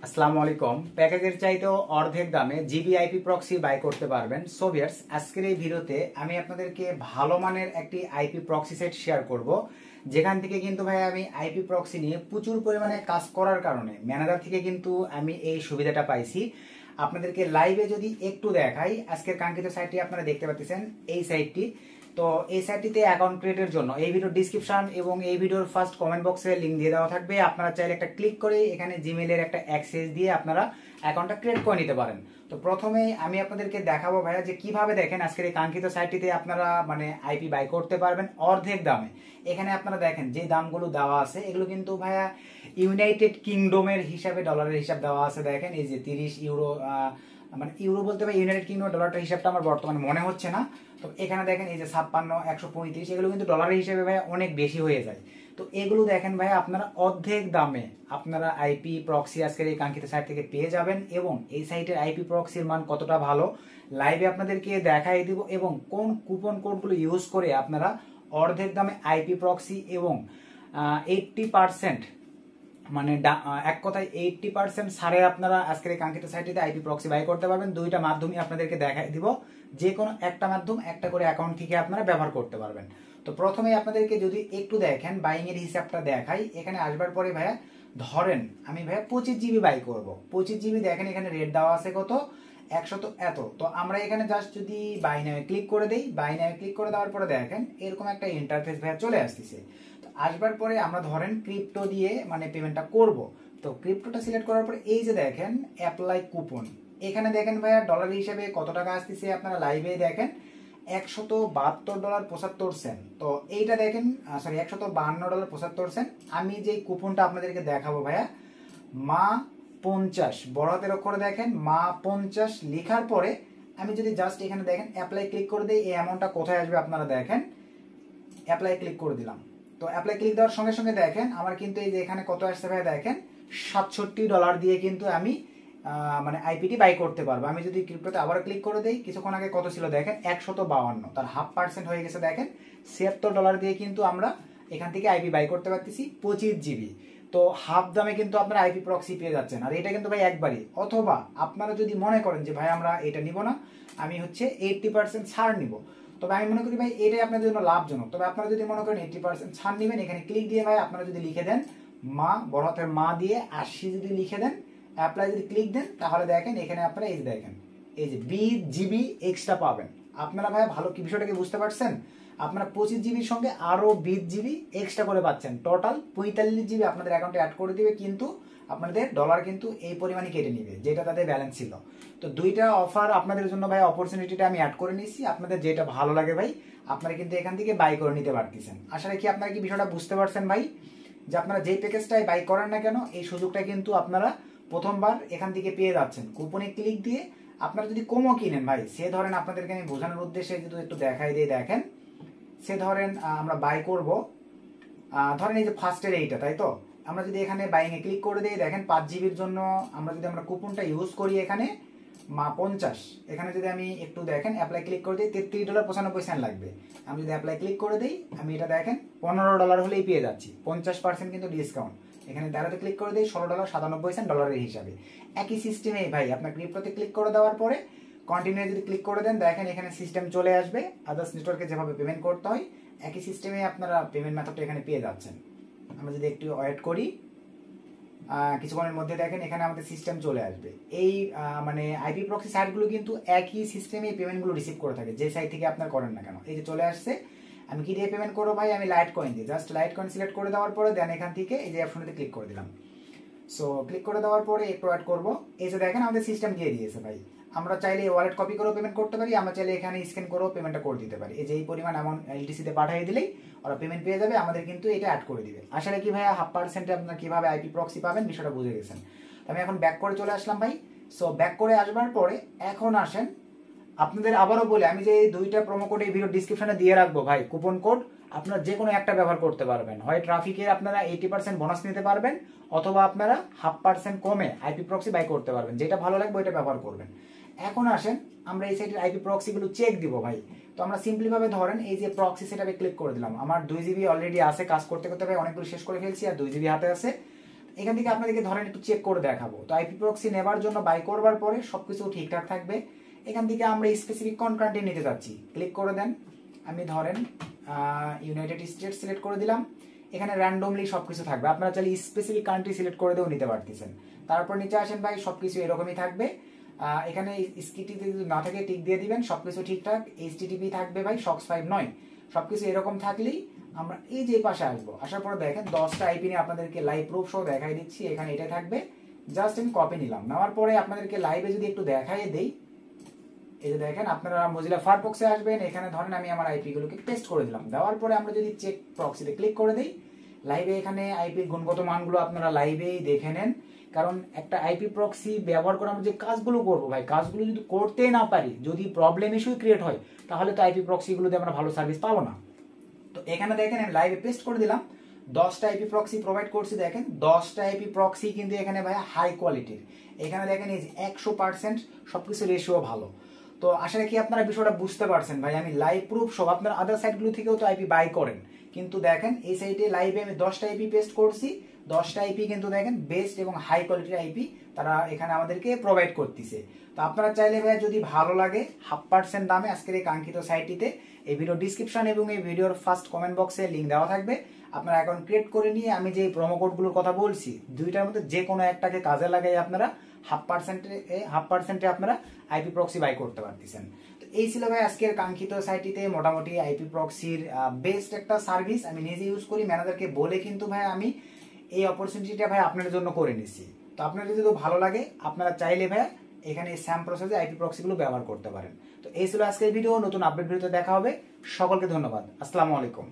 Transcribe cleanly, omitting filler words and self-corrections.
আসসালামু আলাইকুম। প্যাকেজের চাইতেও অর্ধেক দামে জিবি আইপি প্রক্সি বাই করতে পারবেন। সো ভিউয়ার্স, আজকের এই ভিডিওতে আমি আপনাদেরকে ভালো মানের একটি আইপি প্রক্সি সেট শেয়ার করব, যেখান থেকে কিন্তু ভাই আমি আইপি প্রক্সি নিয়ে প্রচুর পরিমাণে কাজ করার কারণে ম্যানেজার থেকে কিন্তু আমি এই সুবিধাটা পাইছি। আপনাদেরকে লাইভে যদি একটু দেখাই, আজকের কাঙ্ক্ষিত সাইটটি আপনারা দেখতে পাচ্ছেন, এই সাইটটি। তো এই সাইটটিতে অ্যাকাউন্ট ক্রিয়েটের জন্য এই ভিডিওর ডিসক্রিপশন এবং এই ভিডিওর ফার্স্ট কমেন্ট বক্সে লিংক দিয়ে দেওয়া থাকবে। আপনারা চাইলে একটা ক্লিক করে এখানে জিমেইলের একটা অ্যাক্সেস দিয়ে আপনারা অ্যাকাউন্টটা ক্রিয়েট করে নিতে পারেন। তো প্রথমেই আমি আপনাদেরকে দেখাবো ভাইয়া যে কিভাবে দেখেন আজকের এই কাঙ্ক্ষিত সাইটটিতে আপনারা আইপি বাই করতে পারবেন অর্ধেক দামে। এখানে আপনারা দেখেন যে দামগুলো দেওয়া আছে, এগুলো কিন্তু ভাইয়া ইউনাইটেড কিংডমের হিসাবে ডলারের হিসাব দেওয়া আছে। দেখেন এই যে 30 ইউরো, ইউরো বলতে ভাই ইউনাইটেড কিংডম ডলারটার হিসাবটা আমার বর্তমানে মনে হচ্ছে না। তো এখানে দেখেন এই যে 56, 135, এগুলো কিন্তু ডলারের হিসেবে ভাই অনেক বেশি হয়ে যায়। তো এগুলো দেখেন ভাই আপনারা অর্ধেক দামে আপনারা আইপি প্রক্সি আজকের এই কাঙ্ক্ষিত সাইট থেকে পেয়ে যাবেন। এবং এই সাইটের আইপি প্রক্সির মান কতটা ভালো লাইভে আপনাদেরকে দেখাই দিব, এবং কোন কুপন কোডগুলো ইউজ করে আপনারা অর্ধেক দামে আইপি প্রক্সি এবং 80% এক কথায় 80% ছাড়ে আপনারা আজকের এই কাঙ্ক্ষিত সাইটটিতে আইপি প্রক্সি বাই করতে পারবেন। দুইটা মাধ্যমই আপনাদেরকে দেখাই দিব, যে কোনো একটা মাধ্যম একটা করে অ্যাকাউন্ট থেকে আপনারা ব্যবহার করতে পারবেন। তো প্রথমে আপনাদেরকে যদি একটু দেখেন বাইং এর হিসাবটা দেখাই। এখানে আসবার পরে ভাইয়া ধরেন আমি ভাইয়া 25 জিবি বাই করব। 25 জিবি দেখেন এখানে রেট দেওয়া আছে কত, 100 এত। তো আমরা এখানে জাস্ট যদি বাই নামে ক্লিক করে দেই, বাই নামে ক্লিক করে দেওয়ার পরে দেখেন এরকম একটা ইন্টারফেস ভাইয়া চলে আসতেছে। আসবার পরে আমরা ধরেন ক্রিপ্টো দিয়ে পেমেন্টটা করব। তো ক্রিপ্টোটা সিলেক্ট করার পরে এই যে দেখেন অ্যাপ্লাই কুপন, এখানে দেখেন ভাইয়া ডলার হিসেবে কত টাকা আসতেছে আপনারা লাইভে দেখেন, $172.75। তো এইটা দেখেন সরি $152.75। আমি যে কুপনটা আপনাদেরকে দেখাবো ভাইয়া, মা 50 বড় হাতের অক্ষরে দেখেন মা 50 লেখার পরে আমি যদি জাস্ট এখানে দেখেন অ্যাপ্লাই ক্লিক করে দিই, এই অ্যামাউন্টটা কোথায় আসবে আপনারা দেখেন। অ্যাপ্লাই ক্লিক করে দিলাম। তো অ্যাপ্লাই ক্লিক দেওয়ার সঙ্গে সঙ্গে দেখেন আমার কিন্তু এই যে এখানে কত আসছে ভাই দেখেন, $67 দিয়ে কিন্তু আমি আইপিটি বাই করতে পারবো। আমি যদি ক্রিপ্টোতে আবার ক্লিক করে দেই, কিছুক্ষণ আগে কত ছিল দেখেন 152, তার 0.5% হয়ে গেছে দেখেন $76 দিয়ে কিন্তু আমরা এখান থেকে আইপি বাই করতে পারতেছি 25 জিবি। তো হাফ দামে কিন্তু আপনারা আইপি প্রক্সি পেয়ে যাচ্ছেন। আর এটা কিন্তু ভাই একবারই, অথবা আপনারা যদি মনে করেন যে ভাই আমরা এটা নিব না, আমি 80% ছাড় নিব, তবে আমি মনে করি ভাই এটাই আপনাদের জন্য লাভজনক। তবে আপনারা যদি মনে করেন 80% ছাড় নেবেন, এখানে ক্লিক দিয়ে ভাই আপনারা যদি লিখে দেন মা বড় হাতের মা দিয়ে 80 যদি লিখে দেন, অ্যাপ্লাই যদি ক্লিক দেন, তাহলে দেখেন এখানে আপনারা এই যে দেখেন এই যে 20 জিবি এক্সট্রা পাবেন। আপনারা ভাই ভালো কি বিষয়টাকে বুঝতে পারছেন? আপনারা 25 জিবির সঙ্গে আরো 20 জিবি এক্সট্রা করে পাচ্ছেন, টোটাল 45 জিবি আপনাদের অ্যাকাউন্টে অ্যাড করে দিবে। কিন্তু আপনাদের ডলার কিন্তু এই পরিমাণে কেটে নিবে, যেটা তাদের ব্যালেন্স ছিল। তো দুইটা অফার আপনাদের জন্য ভাই অপরচুনিটিটা আমি অ্যাড করে নিচ্ছি। আপনাদের যেটা ভালো লাগে ভাই আপনারা কিন্তু এখান থেকে বাই করে নিতে পারতেছেন। আশা রাখি আপনারা কি বিষয়টা বুঝতে পারছেন ভাই, যে আপনারা যেই প্যাকেজটাই বাই করেন না কেন এই সুযোগটা কিন্তু আপনারা প্রথমবার এখান থেকে পেয়ে যাচ্ছেন। কুপনে ক্লিক দিয়ে আপনারা যদি কমও কিনেন ভাই, সে ধরেন আপনাদেরকে আমি বোঝানোর উদ্দেশ্যে যদি একটু দেখাই দিয়ে দেখেন, সে ধরেন আমরা বাই করব, ধরেন এই যে ফার্স্টের এইটা, তাই তো আমরা যদি এখানে বাইং এ ক্লিক করে দিই দেখেন 5 জিবির জন্য আমরা কুপনটা ইউজ করি এখানে মা 50, এখানে যদি আমি একটু দেখেন অ্যাপ্লাই ক্লিক করে দিই $33.95 লাগবে। আমি যদি অ্যাপ্লাই ক্লিক করে দিই, আমি এটা দেখেন $15 হলেই পেয়ে যাচ্ছি, 50% কিন্তু ডিসকাউন্ট। এখানে দাঁড়াতে ক্লিক করে দিই $16.97 ডলারের হিসাবে। একই সিস্টেমে ভাই আপনার ক্রিপ্টোতে ক্লিক করে দেওয়ার পরে কন্টিনিউ যদি ক্লিক করে দেন, দেখেন এখানে সিস্টেম চলে আসবে। আদার্স নেটওয়ার্কে যেভাবে পেমেন্ট করতে হয় একই সিস্টেমে আপনারা পেমেন্ট মেথডটা এখানে পেয়ে যাচ্ছেন। আমরা যদি একটু ওয়েট করি, কিছুক্ষণের মধ্যে দেখেন এখানে আমাদের সিস্টেম চলে আসবে। এই আইপি প্রক্সি সাইটগুলো কিন্তু একই সিস্টেমে পেমেন্টগুলো রিসিভ করে থাকে, যে সাইট থেকে আপনার করেন না কেন। এই যে চলে আসছে, আমি কি দিয়ে পেমেন্ট করবো ভাই, আমি লাইট কয়েন দিয়ে, জাস্ট লাইট কয়েন সিলেক্ট করে দেওয়ার পরে দেন এখান থেকে এই যে অপশনটাতে ক্লিক করে দিলাম। সো ক্লিক করে দেওয়ার পরে একটু ওয়েট করবো। এই যে দেখেন আমাদের সিস্টেম দিয়ে দিয়েছে ভাই। আমরা চাইলে ওয়ালেট কপি করেও পেমেন্ট করতে পারি, আমরা চাইলে এখানে স্ক্যান করেও পেমেন্টটা করে দিতে পারি। এই যে এই পরিমাণ অ্যামাউন্ট এলটিসিতে পাঠিয়ে দিলেই ওরা পেমেন্ট পেয়ে যাবে, আমাদের কিন্তু এটা অ্যাড করে দিবে। আশা রাখি ভাইয়া 0.5% আপনারা কিভাবে আইপি প্রক্সি পাবেন বিষয়টা বুঝে গেছেন। আমি এখন ব্যাক করে চলে আসলাম ভাই। সো ব্যাক করে আসবার পরে এখন আসেন আপনাদের আবারও বলে, আমি যে দুইটা প্রোমো কোড এই ভিডিও ডিসক্রিপশনে দিয়ে রাখবো ভাই, কুপন কোড আপনারা যে কোনো একটা ব্যবহার করতে পারবেন। হয় ট্রাফিকের আপনারা 80% বোনাস নিতে পারবেন, অথবা আপনারা 0.5% কমে আইপি প্রক্সি বাই করতে পারবেন। যেটা ভালো লাগবে ওইটা ব্যবহার করবেন। এখন আসেন আমরা এই সাইটের আইপি প্রক্সিগুলো চেক দিব ভাই। তো আমরা সিম্পলি ভাবে ধরেন এই যে প্রক্সি সেটআপে ক্লিক করে দিলাম। আমার 2 জিবি অলরেডি আছে, কাজ করতে করতে ভাই অনেকগুলো শেষ করে ফেলছি, আর 2 জিবি হাতে আছে। এখান থেকে আপনাদেরকে ধরেন একটু চেক করে দেখাবো। তো আইপি প্রক্সি নেবার জন্য বাই করবার পরে সবকিছু ঠিকঠাক থাকবে। এখান থেকে আমরা স্পেসিফিক কোন কান্ট্রি নিতে যাচ্ছি ক্লিক করে দেন। আমি ধরেন ইউনাইটেড স্টেটস সিলেক্ট করে দিলাম। এখানে র্যান্ডমলি সবকিছু থাকবে, আপনারা চাইলে স্পেসিফিক কান্ট্রি সিলেক্ট করে দিয়েও নিতে পারতেছেন। তারপর নিচে আসেন ভাই, সবকিছু এরকমই থাকবে। এখানে স্কিটিতে যদি না থাকে টিক দিয়ে দিবেন, সবকিছু ঠিকঠাক। এইচটিটিপি থাকবে ভাই, সক্স 5 নয়। সবকিছু এরকম থাকলেই আমরা এই যে পাশে আসবো। আসার পরে দেখেন 10টা আইপি নিয়ে আপনাদেরকে লাইভ প্রুফ সহ দেখাই দিচ্ছি। এখানে এটা থাকবে, জাস্ট আমি কপি নিলাম। নেওয়ার পরে আপনাদেরকে লাইভে যদি একটু দেখাই দেই, এই যে দেখেন আপনারা মজিলা ফায়ারফক্সে আসবেন। এখানে ধরেন আমি আমার আইপি গুলোকে পেস্ট করে দিলাম। দেওয়ার পরে আমরা যদি চেক প্রক্সিতে ক্লিক করে দিই, লাইভে এখানে আইপির গুণগত মানগুলো আপনারা লাইভেই দেখে নেন। কারণ একটা আইপি প্রক্সি ব্যবহার করে আমরা যে কাজগুলো করবো ভাই, কাজগুলো যদি করতে না পারি, যদি প্রবলেম ইস্যু ক্রিয়েট হয়, তাহলে তো আইপি প্রক্সিগুলোতে আমরা ভালো সার্ভিস পাবো না। তো এখানে দেখেন আমি লাইভে পেস্ট করে দিলাম। 10টা আইপি প্রক্সি প্রোভাইড করছি। দেখেন 10টা আইপি প্রক্সি কিন্তু এখানে ভাই হাই কোয়ালিটির। এখানে দেখেন এই 100% সবকিছু রেশিও ভালো। তো আশা রাখি আপনারা বিষয়টা বুঝতে পারছেন ভাই। আমি লাইভ প্রুফ সব, আপনার আদার সাইটগুলো থেকেও তো আইপি বাই করেন, কিন্তু দেখেন এই সাইটে লাইভে আমি 10টা আইপি পেস্ট করছি। 10টা আইপি কিন্তু দেখেন বেস্ট এবং হাই কোয়ালিটির আইপি তারা এখানে আমাদেরকে প্রোভাইড করতেছে। তো আপনারা চাইলে ভাই যদি ভালো লাগে 0.5% দামে আজকের এই কাঙ্ক্ষিত সাইটটিতে, এই ভিডিও ডিসক্রিপশন এবং এই ভিডিওর ফার্স্ট কমেন্ট বক্সে লিঙ্ক দেওয়া থাকবে। আপনারা অ্যাকাউন্ট ক্রিয়েট করে নিয়ে আমি যে প্রোমো কোডগুলোর কথা বলছি, দুইটার মধ্যে যে কোনো একটাকে কাজে লাগাই আপনারা 0.5% আপনারা আইপি প্রক্সি বাই করতে পারতেছেন। তো এই ছিল ভাই আজকের কাঙ্ক্ষিত সাইটটিতে মোটামুটি আইপি প্রক্সির বেস্ট একটা সার্ভিস। আমি নিজে ইউজ করি, ম্যানেজারকে বলে কিন্তু ভাই আমি এই অপরচুনিটিটা ভাই আপনাদের জন্য করে নিচ্ছি। তো আপনাদের যদি ভালো লাগে, আপনারা চাইলে ভাই এখানে স্যাম প্রসেসে আইপি প্রক্সিগুলো ব্যবহার করতে পারেন। তো এই ছিল আজকের ভিডিও। নতুন আপডেট ভিডিওতে দেখা হবে। সকলকে ধন্যবাদ। আসসালামু আলাইকুম।